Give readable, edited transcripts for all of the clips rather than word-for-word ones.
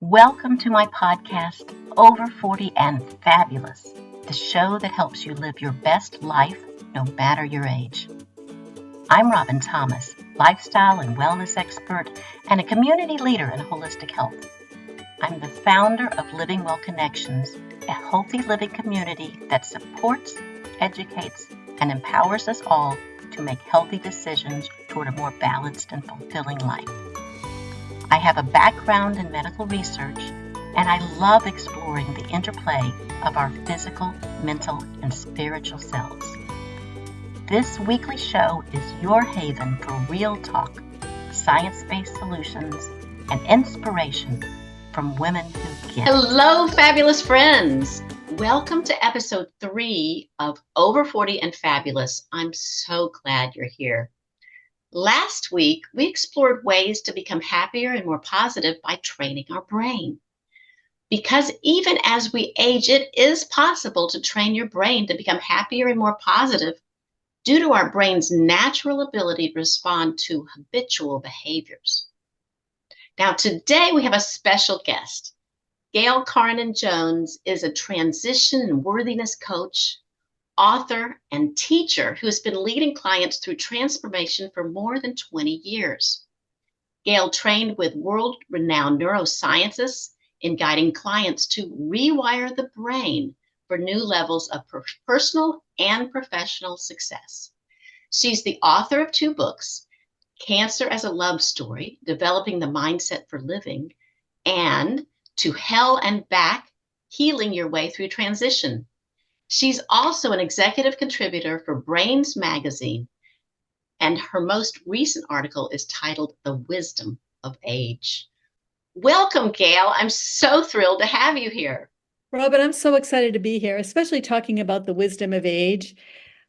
Welcome to my podcast, Over 40 and Fabulous, the show that helps you live your best life no matter your age. I'm Robin Thomas, lifestyle and wellness expert and a community leader in holistic health. I'm the founder of Living Well Connections, a healthy living community that supports, educates, and empowers us all to make healthy decisions toward a more balanced and fulfilling life. I have a background in medical research, and I love exploring the interplay of our physical, mental, and spiritual selves. This weekly show is your haven for real talk, science-based solutions, and inspiration from women who get it. Hello, fabulous friends. Welcome to episode 3 of Over 40 and Fabulous. I'm so glad you're here. Last week, we explored ways to become happier and more positive by training our brain. Because even as we age, it is possible to train your brain to become happier and more positive due to our brain's natural ability to respond to habitual behaviors. Now, today we have a special guest. Gail Jones is a transition and worthiness coach, author, and teacher who has been leading clients through transformation for more than 20 years. Gail trained with world-renowned neuroscientists in guiding clients to rewire the brain for new levels of personal and professional success. She's the author of 2 books, Cancer as a Love Story, Developing the Mindset for Living, and To Hell and Back, Healing Your Way Through Transition. She's also an executive contributor for Brains Magazine, and her most recent article is titled The Wisdom of Age. Welcome, Gail. I'm so thrilled to have you here. Robin, I'm so excited to be here, especially talking about the wisdom of age.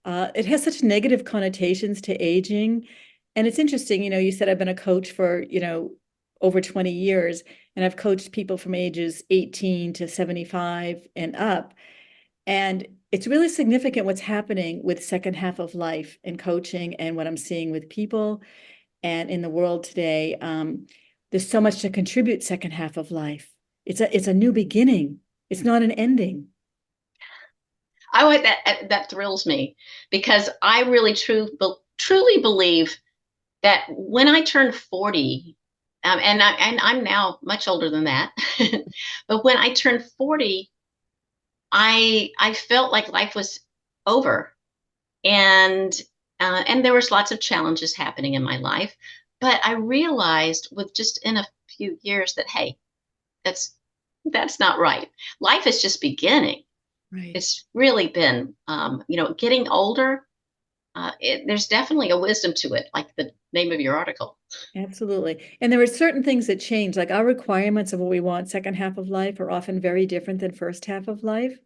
It has such negative connotations to aging. And it's interesting, you said I've been a coach for, over 20 years, and I've coached people from ages 18 to 75 and up. And it's really significant what's happening with second half of life in coaching and what I'm seeing with people and in the world today. There's so much to contribute second half of life. It's a new beginning. It's not an ending. I like that thrills me because I really truly believe that when I turned 40, and I'm now much older than that, but when I turned 40, I felt like life was over, and there was lots of challenges happening in my life, but I realized with just in a few years that, hey, that's not right. Life is just beginning. Right. It's really been, getting older. There's definitely a wisdom to it, like the name of your article. Absolutely. And there are certain things that change, like our requirements of what we want second half of life are often very different than first half of life.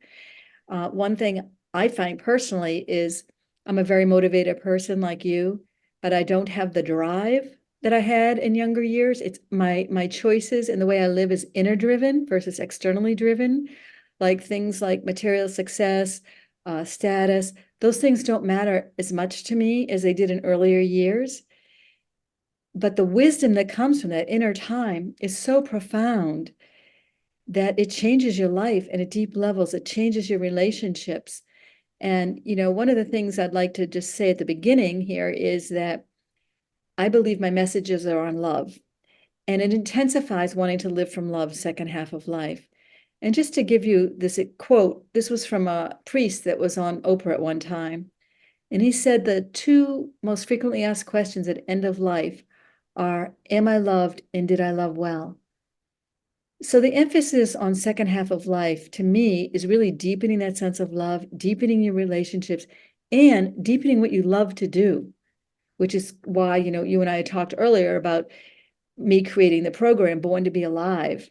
One thing I find personally is I'm a very motivated person like you, but I don't have the drive that I had in younger years. It's my choices and the way I live is inner driven versus externally driven. Like things like material success, status, those things don't matter as much to me as they did in earlier years. But the wisdom that comes from that inner time is so profound that it changes your life at deep levels. It changes your relationships. And, one of the things I'd like to just say at the beginning here is that I believe my messages are on love, and it intensifies wanting to live from love second half of life. And just to give you this quote, this was from a priest that was on Oprah at one time. And he said the 2 most frequently asked questions at end of life are, am I loved and did I love well? So the emphasis on second half of life to me is really deepening that sense of love, deepening your relationships, and deepening what you love to do, which is why, you and I talked earlier about me creating the program, Born to Be Alive,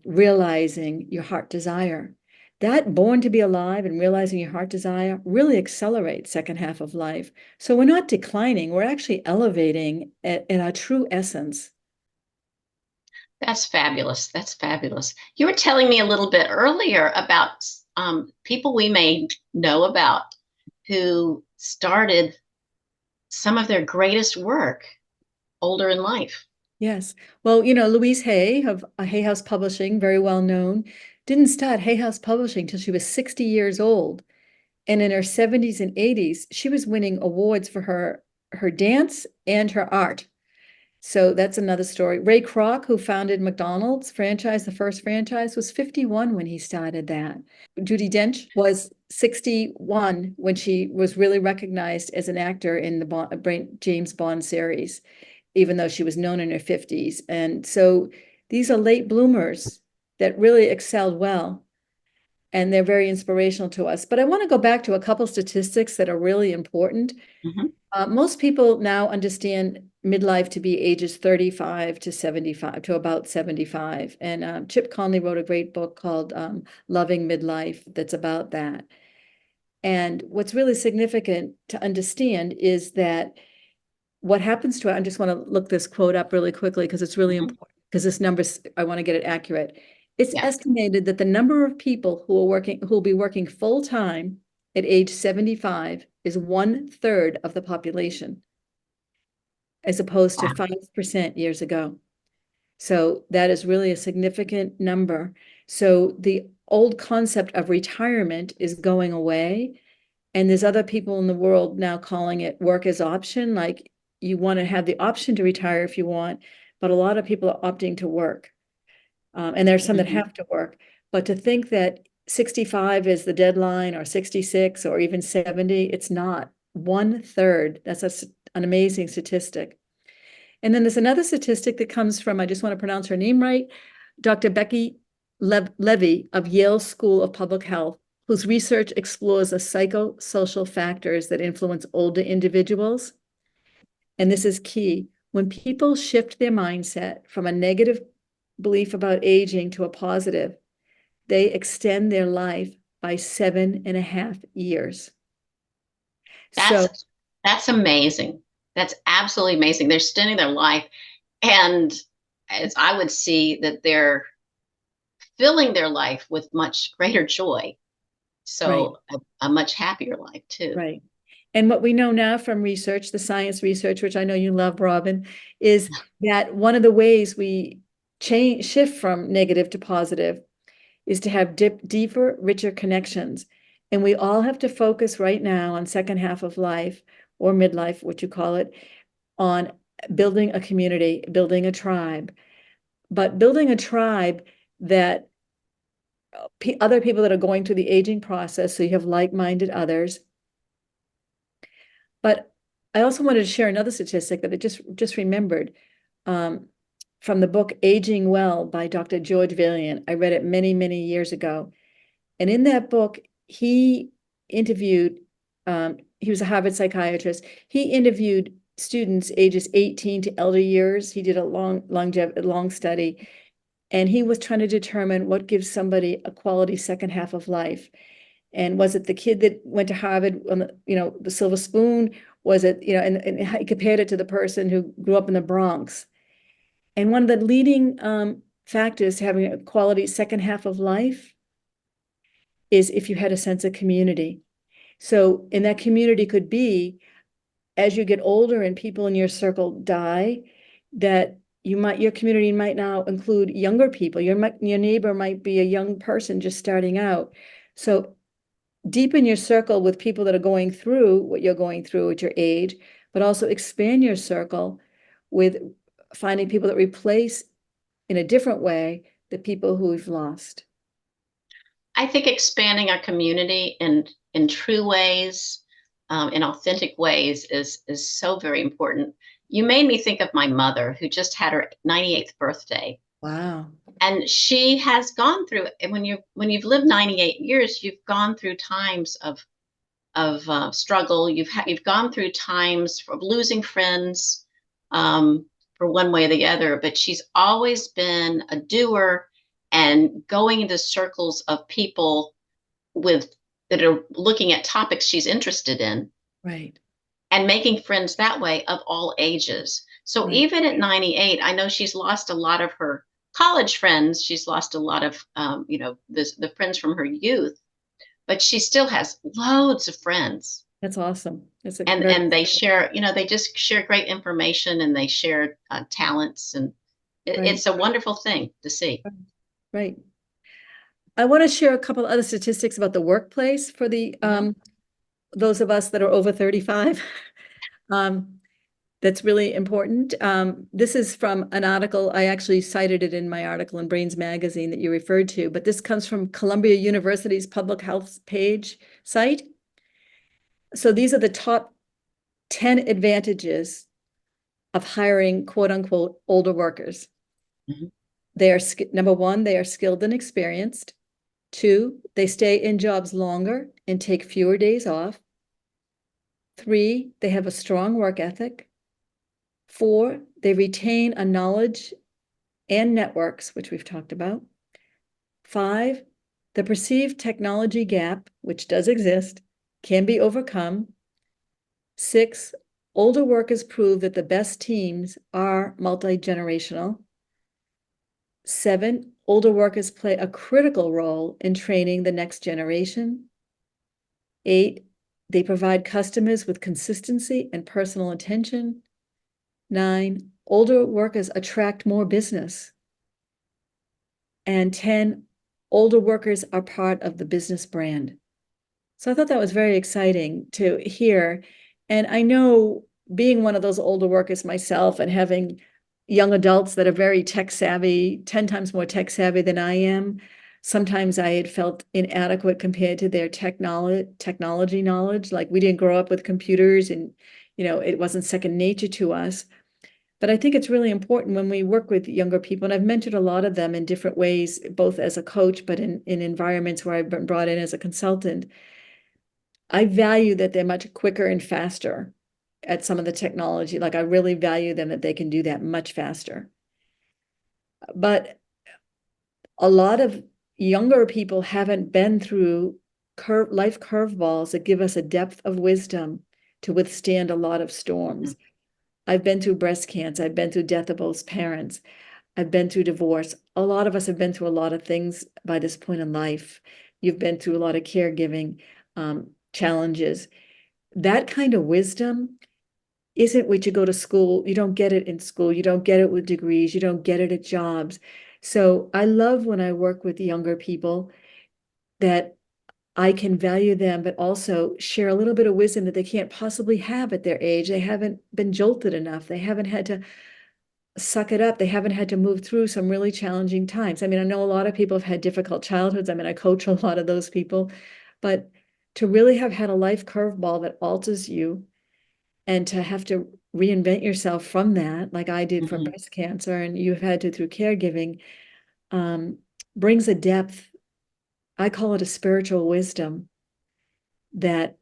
realizing your heart desire. That born to be alive and realizing your heart desire really accelerates second half of life. So we're not declining, we're actually elevating at our true essence. That's fabulous. That's fabulous. You were telling me a little bit earlier about people we may know about who started some of their greatest work older in life. Yes. Well, Louise Hay of Hay House Publishing, very well known, didn't start Hay House Publishing till she was 60 years old. And in her 70s and 80s, she was winning awards for her dance and her art. So that's another story. Ray Kroc, who founded McDonald's franchise, the first franchise, was 51 when he started that. Judi Dench was 61 when she was really recognized as an actor in the James Bond series, even though she was known in her 50s. And so these are late bloomers that really excelled well, and they're very inspirational to us. But I want to go back to a couple statistics that are really important. Mm-hmm. Most people now understand midlife to be ages 35 to 75, to about 75. And Chip Conley wrote a great book called Loving Midlife that's about that. And what's really significant to understand is that what happens to it, I just want to look this quote up really quickly because it's really Mm-hmm. important, because this number's, I want to get it accurate. It's Yeah. estimated that the number of people who will be working full time at age 75 is 1/3 of the population, as opposed to Wow. 5% years ago. So that is really a significant number. So the old concept of retirement is going away. And there's other people in the world now calling it work as option. Like, you want to have the option to retire if you want, but a lot of people are opting to work. And there's some that Mm-hmm. have to work. But to think that 65 is the deadline, or 66, or even 70, it's not. 1/3. That's an amazing statistic. And then there's another statistic that comes from, I just want to pronounce her name right, Dr. Becky Levy of Yale School of Public Health, whose research explores the psychosocial factors that influence older individuals. And this is key. When people shift their mindset from a negative belief about aging to a positive, they extend their life by 7.5 years. So, That's amazing. That's absolutely amazing. They're spending their life, and as I would see that they're filling their life with much greater joy. right, So a much happier life too. right. And what we know now from research, the science research, which I know you love, Robin, is that one of the ways we shift from negative to positive is to have deeper, richer connections. And we all have to focus right now on second half of life, or midlife, what you call it, on building a community, building a tribe. But building a tribe that other people that are going through the aging process, so you have like-minded others. But I also wanted to share another statistic that I just remembered, from the book Aging Well by Dr. George Valiant. I read it many, many years ago. And in that book, he interviewed, he was a Harvard psychiatrist. He interviewed students ages 18 to elder years. He did a long study, and he was trying to determine what gives somebody a quality second half of life. And was it the kid that went to Harvard on the silver spoon? Was it, and he compared it to the person who grew up in the Bronx. And one of the leading factors to having a quality second half of life is if you had a sense of community. So, and that community could be, as you get older and people in your circle die, that your community might now include younger people. Your neighbor might be a young person just starting out. So deepen your circle with people that are going through what you're going through at your age, but also expand your circle with finding people that replace in a different way the people who we've lost. I think expanding our community in true ways, in authentic ways, is so very important. You made me think of my mother, who just had her 98th birthday. Wow. And she has gone through, and when you've lived 98 years, you've gone through times of struggle. You've gone through times of losing friends, for one way or the other. But she's always been a doer and going into circles of people that are looking at topics she's interested in, Right. and making friends that way of all ages. So Right. even at 98, I know she's lost a lot of her college friends. She's lost a lot of, the friends from her youth, but she still has loads of friends. That's awesome. It's a very, And they share, they just share great information, and they share talents, and right, it's a wonderful thing to see. right. I want to share a couple other statistics about the workplace for the Mhm. those of us that are over 35. Um, that's really important. This is from an article. I actually cited it in my article in Brains Magazine that you referred to, but this comes from Columbia University's public health page site. So these are the top 10 advantages of hiring quote unquote older workers. Mhm. They are number one, they are skilled and experienced. Two, they stay in jobs longer and take fewer days off. Three, they have a strong work ethic. Four, they retain a knowledge and networks, which we've talked about. Five, the perceived technology gap, which does exist, can be overcome. Six, older workers prove that the best teams are multi-generational. Seven, older workers play a critical role in training the next generation. Eight, they provide customers with consistency and personal attention. Nine, older workers attract more business. And 10, older workers are part of the business brand. So I thought that was very exciting to hear. And I know being one of those older workers myself and having young adults that are very tech savvy, 10 times more tech savvy than I am, sometimes I had felt inadequate compared to their technology knowledge. Like we didn't grow up with computers and, it wasn't second nature to us. But I think it's really important when we work with younger people, and I've mentored a lot of them in different ways, both as a coach, but in environments where I've been brought in as a consultant. I value that they're much quicker and faster at some of the technology. Like I really value them that they can do that much faster. But a lot of younger people haven't been through life curveballs that give us a depth of wisdom to withstand a lot of storms. I've been through breast cancer. I've been through death of both parents. I've been through divorce. A lot of us have been through a lot of things by this point in life. You've been through a lot of caregiving challenges. That kind of wisdom isn't what you go to school. You don't get it in school. You don't get it with degrees. You don't get it at jobs. So I love when I work with younger people that I can value them, but also share a little bit of wisdom that they can't possibly have at their age. They haven't been jolted enough. They haven't had to suck it up. They haven't had to move through some really challenging times. I mean, I know a lot of people have had difficult childhoods. I mean, I coach a lot of those people, but to really have had a life curveball that alters you and to have to reinvent yourself from that, like I did from Mhm. breast cancer and you've had to through caregiving, brings a depth. I call it a spiritual wisdom that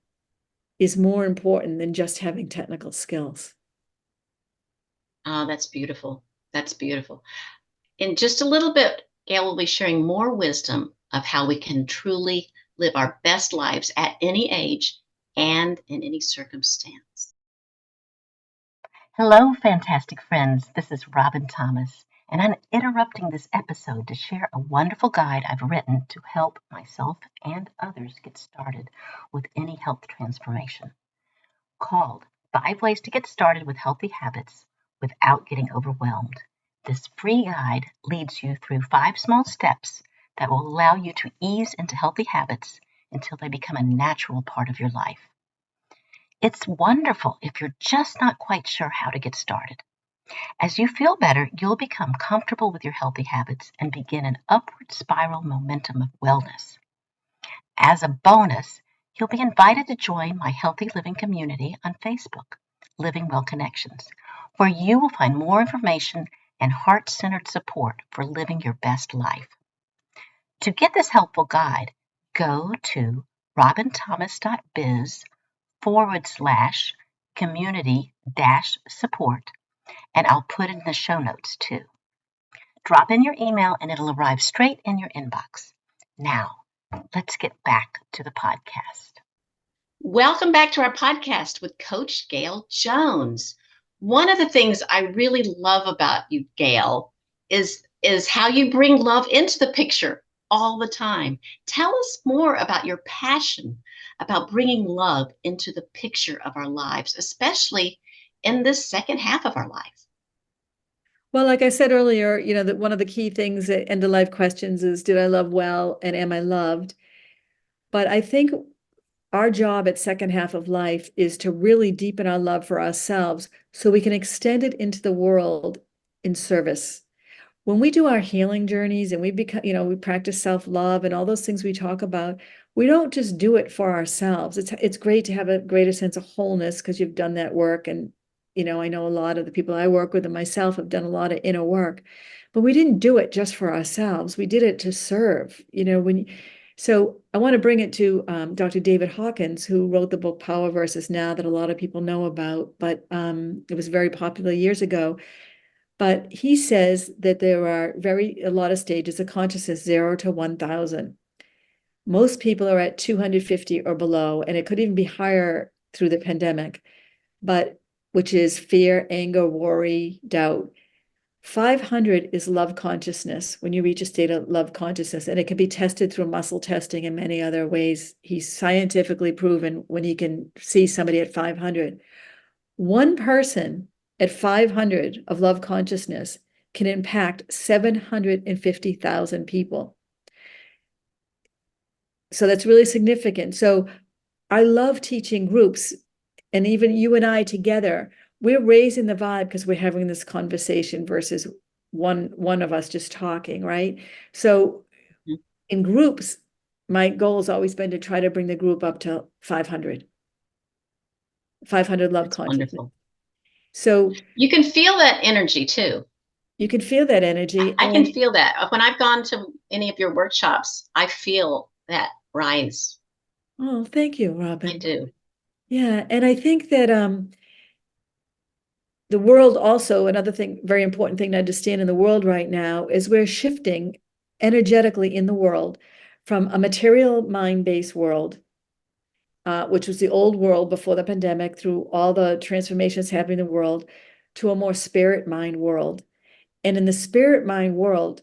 is more important than just having technical skills. Oh, that's beautiful. That's beautiful. In just a little bit, Gail will be sharing more wisdom of how we can truly live our best lives at any age and in any circumstance. Hello, fantastic friends. This is Robin Thomas, and I'm interrupting this episode to share a wonderful guide I've written to help myself and others get started with any health transformation, called 5 Ways to Get Started with Healthy Habits Without Getting Overwhelmed. This free guide leads you through 5 small steps that will allow you to ease into healthy habits until they become a natural part of your life. It's wonderful if you're just not quite sure how to get started. As you feel better, you'll become comfortable with your healthy habits and begin an upward spiral momentum of wellness. As a bonus, you'll be invited to join my healthy living community on Facebook, Living Well Connections, where you will find more information and heart-centered support for living your best life. To get this helpful guide, go to robinthomas.biz/community-support, and I'll put in the show notes too. Drop in your email and it'll arrive straight in your inbox. Now, let's get back to the podcast. Welcome back to our podcast with Coach Gail Jones. One of the things I really love about you, Gail, is how you bring love into the picture all the time. Tell us more about your passion about bringing love into the picture of our lives, especially in this second half of our life. Well, like I said earlier, that one of the key things at end of life questions is, did I love well and am I loved? But I think our job at second half of life is to really deepen our love for ourselves so we can extend it into the world in service. When we do our healing journeys and we become, we practice self-love and all those things we talk about, we don't just do it for ourselves. It's great to have a greater sense of wholeness because you've done that work. And, I know a lot of the people I work with and myself have done a lot of inner work, but we didn't do it just for ourselves. We did it to serve, so I want to bring it to Dr. David Hawkins, who wrote the book Power versus Now that a lot of people know about, but it was very popular years ago. But he says that there are a lot of stages of consciousness, 0 to 1,000. Most people are at 250 or below, and it could even be higher through the pandemic, but which is fear, anger, worry, doubt. 500 is love consciousness, when you reach a state of love consciousness, and it can be tested through muscle testing and many other ways. He's scientifically proven when he can see somebody at 500. One person at 500 of love consciousness can impact 750,000 people. So that's really significant. So I love teaching groups, and even you and I together, we're raising the vibe because we're having this conversation versus one of us just talking, right? So in groups, my goal has always been to try to bring the group up to 500 love That's consciousness. wonderful. So you can feel that energy too. You can feel that energy. I can feel that. When I've gone to any of your workshops, I feel that rise. Oh, thank you, Robin. I do. Yeah, and I think that the world also, another thing, very important thing to understand in the world right now is we're shifting energetically in the world from a material mind-based world, which was the old world before the pandemic, through all the transformations happening in the world, to a more spirit mind world. And in the spirit mind world,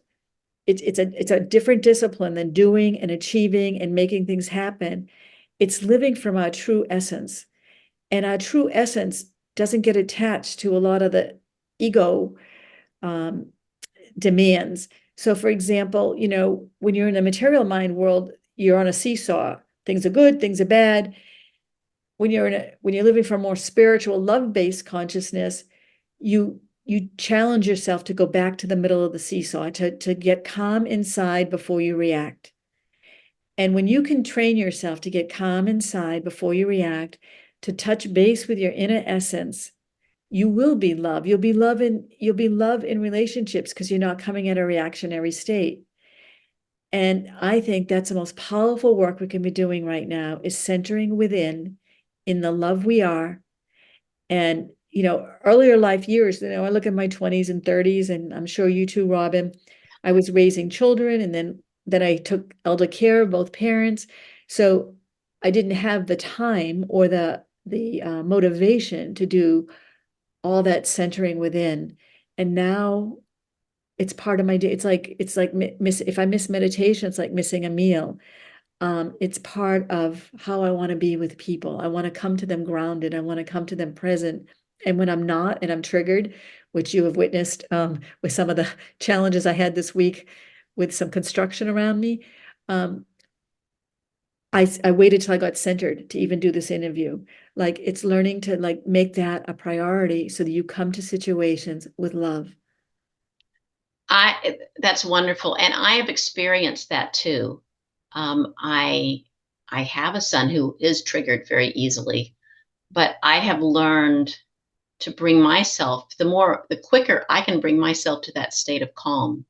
it's a different discipline than doing and achieving and making things happen. It's living from our true essence. And our true essence doesn't get attached to a lot of the ego demands. So for example, when you're in the material mind world, you're on a seesaw. Things are good, things are bad. When you're living from more spiritual, love-based consciousness, you challenge yourself to go back to the middle of the seesaw, to get calm inside before you react. And when you can train yourself to get calm inside before you react, to touch base with your inner essence, you will be love. You'll be love in relationships because you're not coming at a reactionary state. And I think that's the most powerful work we can be doing right now, is centering within in the love we are. And, earlier life years, I look at my 20s and 30s, and I'm sure you too, Robin, I was raising children, and then I took elder care of both parents. So I didn't have the time or the motivation to do all that centering within. And now it's part of my day. It's like if I miss meditation, it's like missing a meal. It's part of how I want to be with people. I want to come to them grounded. I want to come to them present. And when I'm not, and I'm triggered, which you have witnessed with some of the challenges I had this week with some construction around me, I waited till I got centered to even do this interview. Like, it's learning to make that a priority so that you come to situations with love. That's wonderful. And I have experienced that too. I have a son who is triggered very easily, but I have learned to bring myself, the quicker I can bring myself to that state of calm,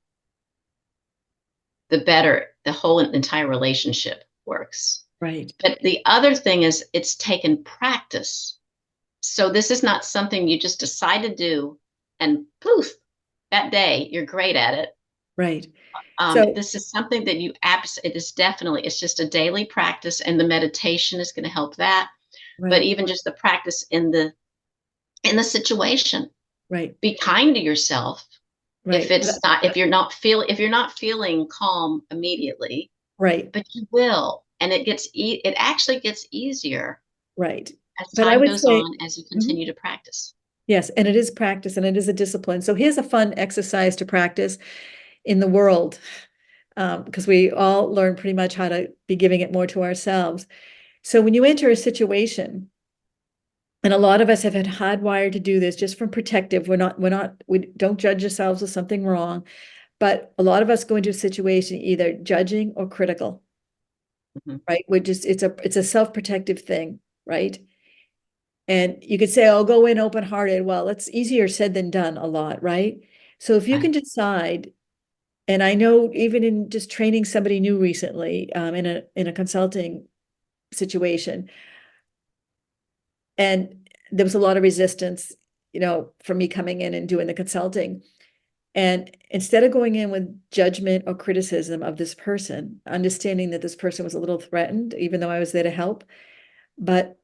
the better the whole entire relationship works. Right. But the other thing is, it's taken practice. So this is not something you just decide to do and poof, that day you're great at it. Right. So this is something that it's just a daily practice, and the meditation is going to help that. right. But even just the practice in the situation, Right. be kind to yourself. Right. If you're not feeling calm immediately, Right. but you will, and it actually gets easier Right. as But I time would goes say, on, as you Mhm. continue to practice. Yes, and it is practice and it is a discipline. So here's a fun exercise to practice in the world, because we all learn pretty much how to be giving it more to ourselves. So when you enter a situation, and a lot of us have had hardwired to do this just from protective. We don't judge ourselves with something wrong, but a lot of us go into a situation either judging or critical, Mhm. right? It's a self-protective thing, right? And you could say, "I'll go in open-hearted." Well, it's easier said than done a lot, right? So if you can Right. decide, and I know even in just training somebody new recently, in a consulting situation, and there was a lot of resistance, for me coming in and doing the consulting. And instead of going in with judgment or criticism of this person, understanding that this person was a little threatened, even though I was there to help, but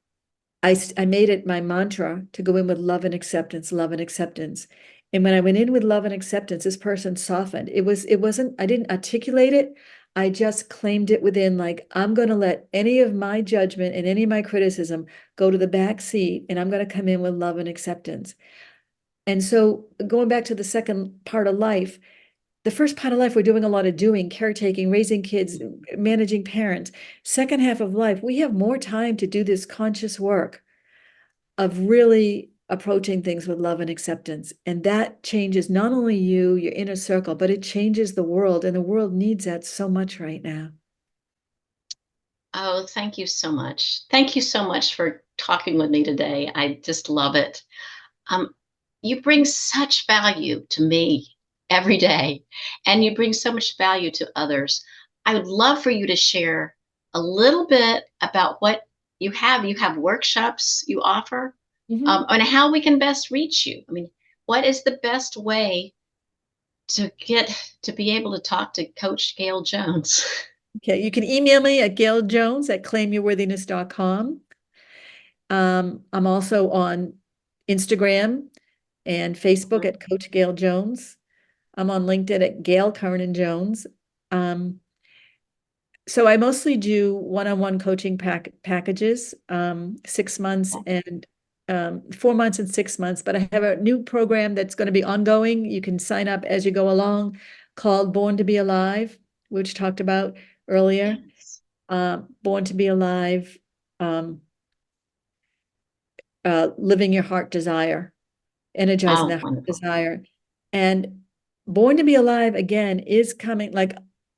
I made it my mantra to go in with love and acceptance, love and acceptance. And when I went in with love and acceptance, this person softened. It wasn't, I didn't articulate it. I just claimed it within, like, I'm going to let any of my judgment and any of my criticism go to the back seat, and I'm going to come in with love and acceptance. And so going back to the second part of life, the first part of life, we're doing a lot of doing, caretaking, raising kids, managing parents. Second half of life, we have more time to do this conscious work of really approaching things with love and acceptance. And that changes not only you, your inner circle, but it changes the world. And the world needs that so much right now. Oh, thank you so much. Thank you so much for talking with me today. I just love it. Um, you bring such value to me every day, and you bring so much value to others. I would love for you to share a little bit about what you have. You have workshops you offer, Mhm. on how we can best reach you. I mean, what is the best way to be able to talk to Coach Gail Jones? Okay, you can email me at gailjones@claimyourworthiness.com. I'm also on Instagram and Facebook at Coach Gail Jones. I'm on LinkedIn at Gail Kernan Jones. Um, so I mostly do one-on-one coaching packages, 6 months and 4 months and 6 months. But I have a new program that's going to be ongoing. You can sign up as you go along, called Born to Be Alive, which talked about earlier. Yes. Born to Be Alive, um, living your heart desire, energizing Oh, that wonderful. desire. And Born to Be Alive again is coming. Like,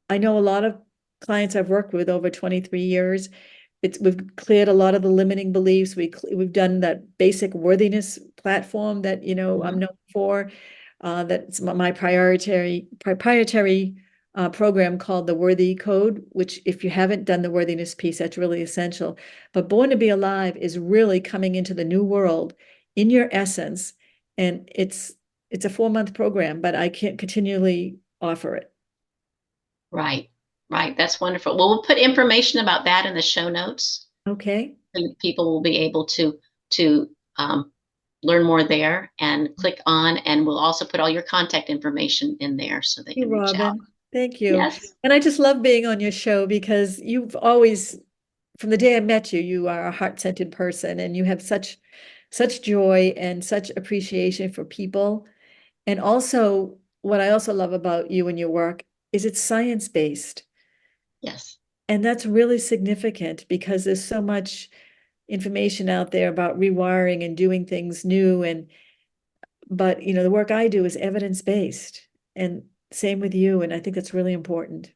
I know a lot of clients I've worked with over 23 years. We've cleared a lot of the limiting beliefs. We've done that basic worthiness platform that I'm Mhm. known for. That's my proprietary program called the Worthy Code, which, if you haven't done the worthiness piece, that's really essential. But Born to Be Alive is really coming into the new world in your essence, and it's a 4-month program, but I can't continually offer it. Right, right. That's wonderful. Well, we'll put information about that in the show notes, Okay. and people will be able to learn more there and click on. And we'll also put all your contact information in there so they Thank can you, reach out. Robin. Thank you. Yes, And I just love being on your show because you've always, from the day I met you, you are a heart-centered person and you have such joy and such appreciation for people. And also, what I also love about you and your work is it's science-based. yes. And that's really significant because there's so much information out there about rewiring and doing things new. But the work I do is evidence-based, and same with you. And I think that's really important.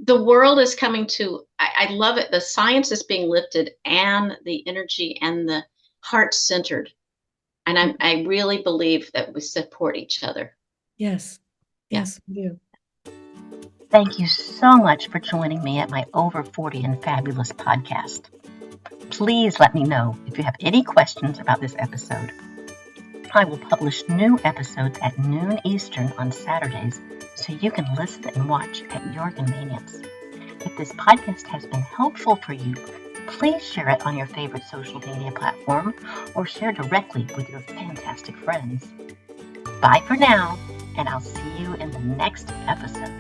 The world is coming to. I love it. The science is being lifted, and the energy and the heart centered. And I really believe that we support each other. Yes. Yeah. Yes, we do. Thank you so much for joining me at my Over 40 and Fabulous podcast. Please let me know if you have any questions about this episode. I will publish new episodes at noon Eastern on Saturdays, so you can listen and watch at your convenience. If this podcast has been helpful for you, please share it on your favorite social media platform or share directly with your fantastic friends. Bye for now, and I'll see you in the next episode.